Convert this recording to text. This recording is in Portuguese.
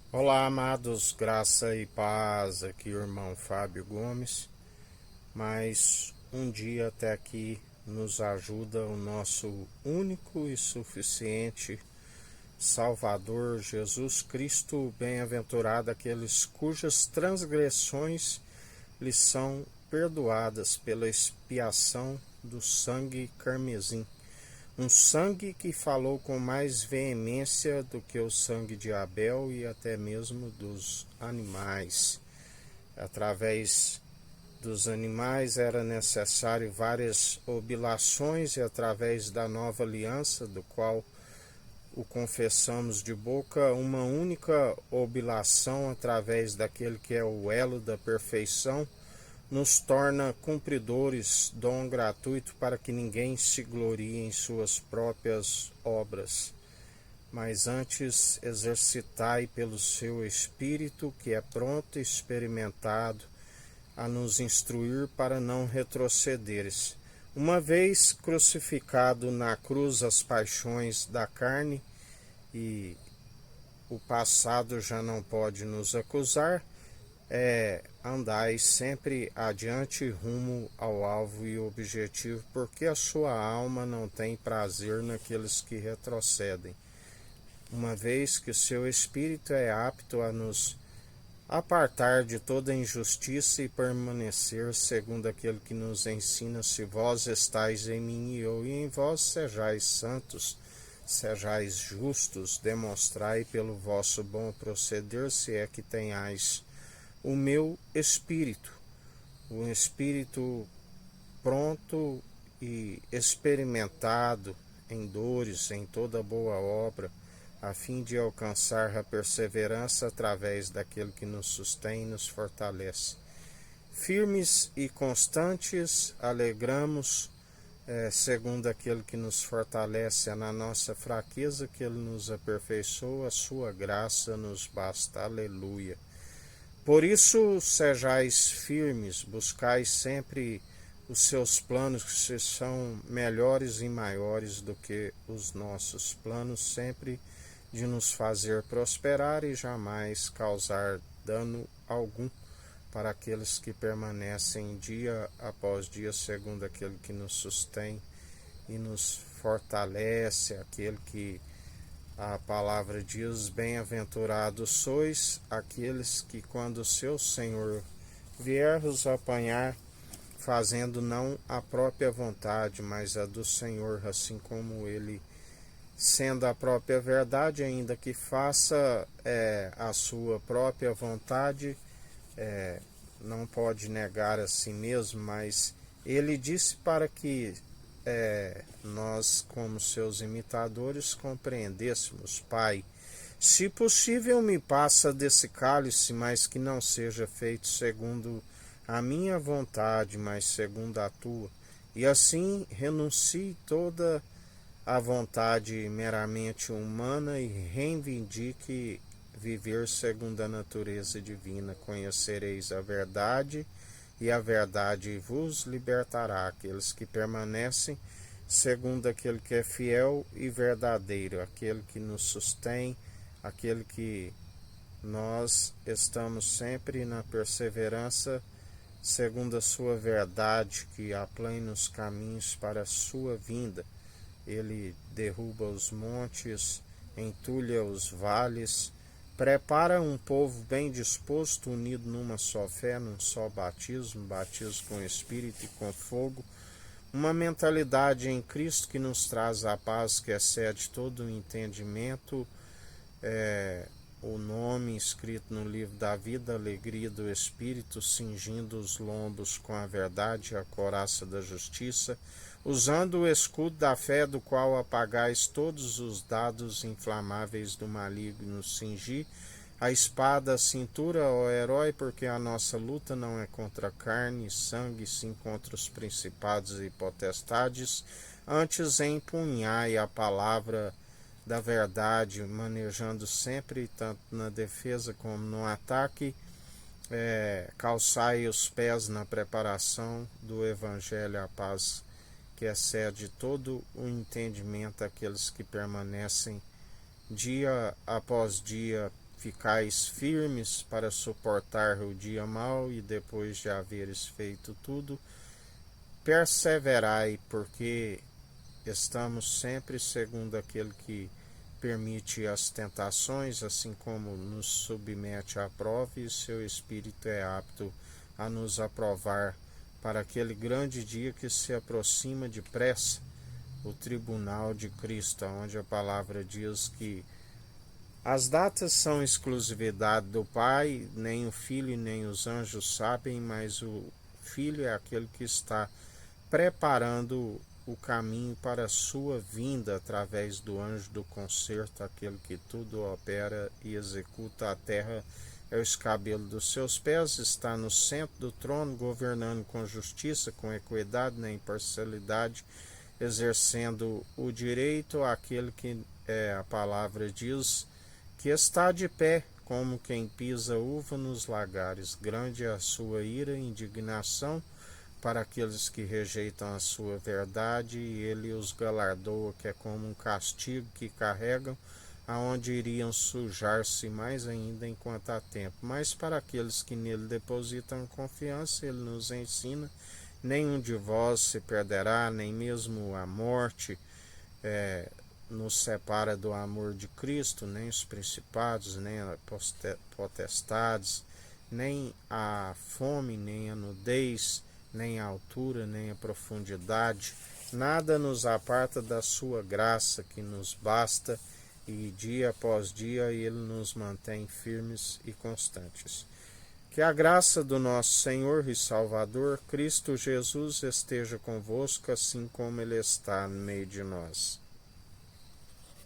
Olá, amados, graça e paz. Aqui, o irmão Fábio Gomes. Mais um dia até aqui nos ajuda o nosso único e suficiente Salvador Jesus Cristo. Bem-aventurado aqueles cujas transgressões lhes são perdoadas pela expiação do sangue carmesim. Um sangue que falou com mais veemência do que o sangue de Abel e até mesmo dos animais. Através dos animais era necessário várias oblações e através da nova aliança, do qual o confessamos de boca, uma única oblação através daquele que é o elo da perfeição, nos torna cumpridores, dom gratuito para que ninguém se glorie em suas próprias obras, mas antes exercitai pelo seu Espírito, que é pronto e experimentado, a nos instruir para não retrocederes. Uma vez crucificado na cruz as paixões da carne, e o passado já não pode nos acusar, andai sempre adiante rumo ao alvo e objetivo, porque a sua alma não tem prazer naqueles que retrocedem, uma vez que o seu espírito é apto a nos apartar de toda injustiça e permanecer segundo aquele que nos ensina: se vós estáis em mim e eu em vós, sejais santos, sejais justos, demonstrai pelo vosso bom proceder se é que tenhais o meu espírito, um espírito pronto e experimentado em dores, em toda boa obra, a fim de alcançar a perseverança através daquele que nos sustém e nos fortalece. Firmes e constantes, alegramos, segundo aquele que nos fortalece, é na nossa fraqueza que ele nos aperfeiçoa, a sua graça nos basta. Aleluia. Por isso, sejais firmes, buscais sempre os seus planos, que são melhores e maiores do que os nossos planos, sempre de nos fazer prosperar e jamais causar dano algum para aqueles que permanecem dia após dia, segundo aquele que nos sustém e nos fortalece, aquele que a palavra diz: bem-aventurados sois aqueles que, quando o seu Senhor vier vos apanhar, fazendo não a própria vontade, mas a do Senhor, assim como ele, sendo a própria verdade, ainda que faça a sua própria vontade, não pode negar a si mesmo, mas ele disse para que nós, como seus imitadores, compreendêssemos: Pai, se possível, me passa desse cálice, mas que não seja feito segundo a minha vontade, mas segundo a tua. E assim renuncie toda a vontade meramente humana e reivindique viver segundo a natureza divina. Conhecereis a verdade, e a verdade vos libertará. Aqueles que permanecem segundo aquele que é fiel e verdadeiro, aquele que nos sustém, aquele que nós estamos sempre na perseverança segundo a sua verdade, que aplane os caminhos para a sua vinda. Ele derruba os montes, entulha os vales, prepara um povo bem disposto, unido numa só fé, num só batismo, batismo com Espírito e com fogo, uma mentalidade em Cristo que nos traz a paz que excede todo o entendimento, o nome escrito no livro da vida, a alegria do Espírito, cingindo os lombos com a verdade e a couraça da justiça, usando o escudo da fé, do qual apagais todos os dados inflamáveis do maligno, cingir a espada à cintura, ó herói, porque a nossa luta não é contra carne e sangue, sim contra os principados e potestades, antes empunhai a palavra da verdade, manejando sempre, tanto na defesa como no ataque, calçai os pés na preparação do Evangelho, a paz que excede todo o entendimento, aqueles que permanecem dia após dia ficais firmes para suportar o dia mau, e depois de haveres feito tudo, perseverai, porque estamos sempre segundo aquele que permite as tentações, assim como nos submete à prova, e seu Espírito é apto a nos aprovar para aquele grande dia que se aproxima depressa, o tribunal de Cristo, onde a palavra diz que as datas são exclusividade do Pai, nem o Filho nem os anjos sabem, mas o Filho é aquele que está preparando o caminho para a sua vinda através do anjo do concerto, aquele que tudo opera e executa. A terra é o escabelo dos seus pés, está no centro do trono, governando com justiça, com equidade, na imparcialidade, exercendo o direito àquele que a palavra diz que está de pé, como quem pisa uva nos lagares. Grande é a sua ira e indignação para aqueles que rejeitam a sua verdade, e ele os galardoa, que é como um castigo que carregam, aonde iriam sujar-se mais ainda enquanto há tempo. Mas para aqueles que nele depositam confiança, ele nos ensina: nenhum de vós se perderá, nem mesmo a morte nos separa do amor de Cristo, nem os principados, nem as potestades, nem a fome, nem a nudez, nem a altura, nem a profundidade. Nada nos aparta da sua graça, que nos basta, e dia após dia ele nos mantém firmes e constantes. Que a graça do nosso Senhor e Salvador, Cristo Jesus, esteja convosco, assim como ele está no meio de nós.